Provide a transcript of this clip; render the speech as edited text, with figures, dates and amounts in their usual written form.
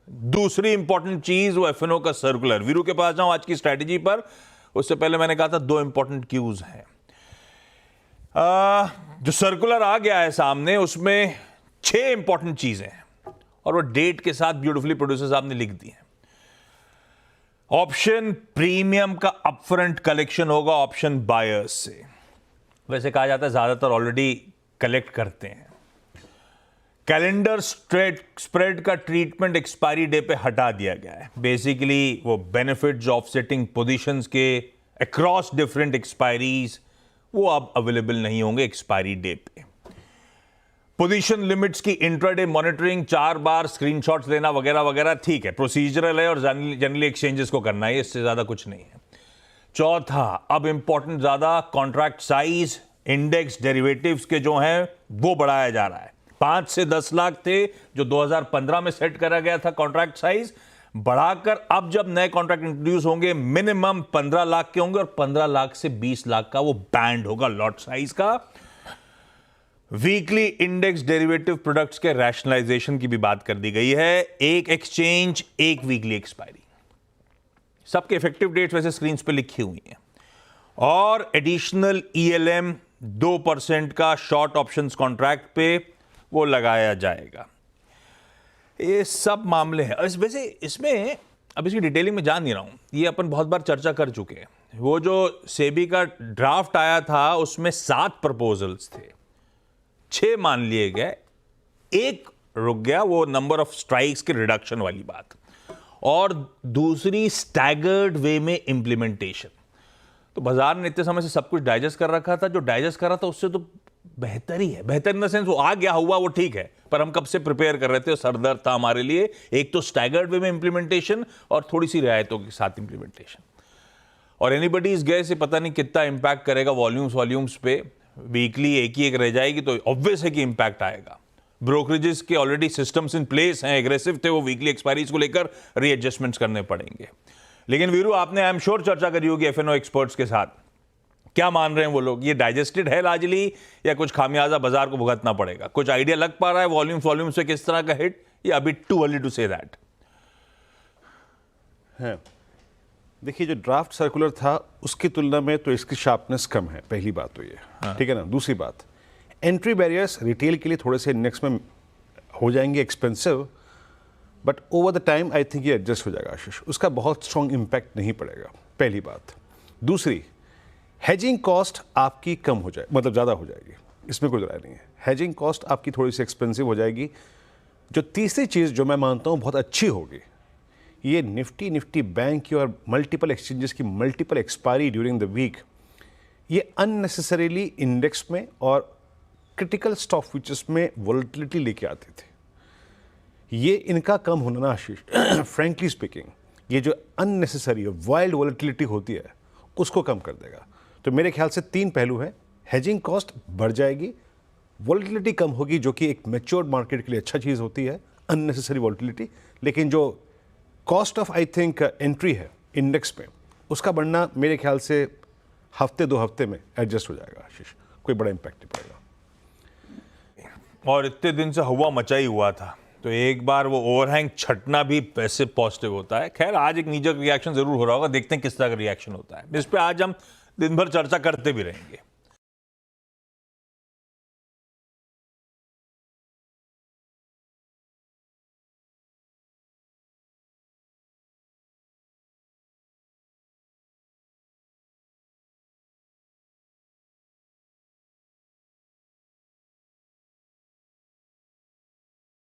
दूसरी इंपॉर्टेंट चीज वो एफएनओ का सर्कुलर। वीरू के पास जाऊं आज की स्ट्रैटेजी पर, उससे पहले मैंने कहा था दो इंपॉर्टेंट क्यूज हैं। जो सर्कुलर आ गया है सामने, उसमें 6 इंपॉर्टेंट चीजें हैं और वो डेट के साथ ब्यूटीफुली प्रोड्यूसर साहब ने लिख दी है। ऑप्शन प्रीमियम का अपफ्रंट कलेक्शन होगा ऑप्शन बायर्स से। वैसे कहा जाता है ज्यादातर ऑलरेडी कलेक्ट करते हैं। कैलेंडर स्प्रेड का ट्रीटमेंट एक्सपायरी डे पे हटा दिया गया है। बेसिकली वो बेनिफिट्स ऑफसेटिंग पोजीशंस के अक्रॉस डिफरेंट एक्सपायरीज वो अब अवेलेबल नहीं होंगे एक्सपायरी डे पे। पोजीशन लिमिट्स की इंट्राडे मॉनिटरिंग 4 बार स्क्रीनशॉट्स लेना वगैरह वगैरह ठीक है, प्रोसीजरल है और जनरली एक्सचेंजेस को करना है, इससे ज्यादा कुछ नहीं है। चौथा, अब इंपॉर्टेंट ज्यादा कॉन्ट्रैक्ट साइज इंडेक्स डेरिवेटिव्स के जो हैं वो बढ़ाया जा रहा है। 5 से 10 लाख थे जो 2015 में सेट करा गया था कॉन्ट्रैक्ट साइज, बढ़ाकर अब जब नए कॉन्ट्रैक्ट इंट्रोड्यूस होंगे मिनिमम 15 लाख के होंगे और 15 लाख से 20 लाख का वो बैंड होगा लॉट साइज का। वीकली इंडेक्स डेरिवेटिव प्रोडक्ट्स के रैशनलाइजेशन की भी बात कर दी गई है। एक एक्सचेंज, एक वीकली एक्सपायरी। सबके इफेक्टिव डेट्स वैसे स्क्रीन पे लिखी हुई हैं। और एडिशनल ईएलएम 2% का शॉर्ट ऑप्शंस कॉन्ट्रैक्ट पे वो लगाया जाएगा। ये सब मामले हैं। वैसे इसमें अब इसकी डिटेलिंग में जान नहीं रहा हूं, ये अपन बहुत बार चर्चा कर चुके हैं। वो जो सेबी का ड्राफ्ट आया था उसमें 7 प्रपोजल्स थे, 6 मान लिए गए, एक रुक गया, वो नंबर ऑफ स्ट्राइक्स के रिडक्शन वाली बात, और दूसरी स्टैगर्ड वे में इंप्लीमेंटेशन। तो बाजार ने इतने समय से सब कुछ डाइजेस्ट कर रखा था, जो डाइजेस्ट कर रहा था उससे तो बेहतर ही है। बेहतर इन द सेंस वो आ गया हुआ वो ठीक है, पर हम कब से प्रिपेयर कर रहे थे, सरदर्द था हमारे लिए। एक तो स्टैगर्ड वे में इंप्लीमेंटेशन और थोड़ी सी रियायतों के साथ इंप्लीमेंटेशन। और एनीबडी इज गैस से पता नहीं कितना इंपैक्ट करेगा वॉल्यूम्स पे। वीकली एक ही एक रह जाएगी तो ऑब्वियस है कि इंपैक्ट आएगा। ब्रोकरेजेस के ऑलरेडी सिस्टम्स इन प्लेस हैं, एग्रेसिव थे, वो वीकली एक्सपायरीज को लेकर रीएडजस्टमेंट्स करने पड़ेंगे। लेकिन वीरू, आपने आई एम श्योर चर्चा करी होगी एफएनओ एक्सपर्ट्स के साथ, क्या मान रहे हैं वो लोग? ये डाइजेस्टेड है लार्जली या कुछ खामियाजा बाजार को भुगतना पड़ेगा? कुछ आइडिया लग पा रहा है वॉल्यूम्स पे किस तरह का हिट, या अभी too early to say that? है, देखिए जो ड्राफ्ट सर्कुलर था उसकी तुलना में तो इसकी शार्पनेस कम है, पहली बात तो ये। हाँ। ठीक है ना। दूसरी बात, एंट्री बैरियर्स रिटेल के लिए थोड़े से इंडेक्स में हो जाएंगे expensive, but over the time I think ये एडजस्ट हो जाएगा आशीष, उसका बहुत स्ट्रॉन्ग इंपैक्ट नहीं पड़ेगा, पहली बात। दूसरी, हेजिंग कॉस्ट आपकी कम हो जाए, मतलब ज़्यादा हो जाएगी, इसमें कोई राय नहीं है। हेजिंग कॉस्ट आपकी थोड़ी सी एक्सपेंसिव हो जाएगी। जो तीसरी चीज़ जो मैं मानता हूँ बहुत अच्छी होगी, ये निफ्टी बैंक की और मल्टीपल एक्सचेंजेस की multiple expiry during the week, ये अननेसेसरीली इंडेक्स में और क्रिटिकल स्टॉक फ्यूचर्स में वोलेटिलिटी लेके आते थे। ये इनका कम होना ना आशीष, फ्रेंकली स्पीकिंग, ये जो अननेसेसरी वाइल्ड वोलेटिलिटी होती है उसको कम कर देगा। तो मेरे ख्याल से 3 पहलू हैं। हेजिंग कॉस्ट बढ़ जाएगी, वोलेटिलिटी कम होगी, जो कि एक मैच्योर्ड मार्केट के लिए अच्छा चीज़ होती है, अननेसेसरी वोलेटिलिटी। लेकिन जो cost of I think entry है इंडेक्स में, उसका बढ़ना मेरे ख्याल से हफ्ते 2 हफ्ते में एडजस्ट हो जाएगा आशीष, कोई बड़ा इंपैक्ट नहीं पड़ेगा। और इतने दिन से हवा मचा ही हुआ था, तो एक बार वो ओवरहैंग छटना भी वैसे पॉजिटिव होता है। खैर आज एक नीजक रिएक्शन जरूर हो रहा होगा, देखते हैं किस तरह का रिएक्शन होता है। इस पे आज हम दिन भर चर्चा करते भी रहेंगे।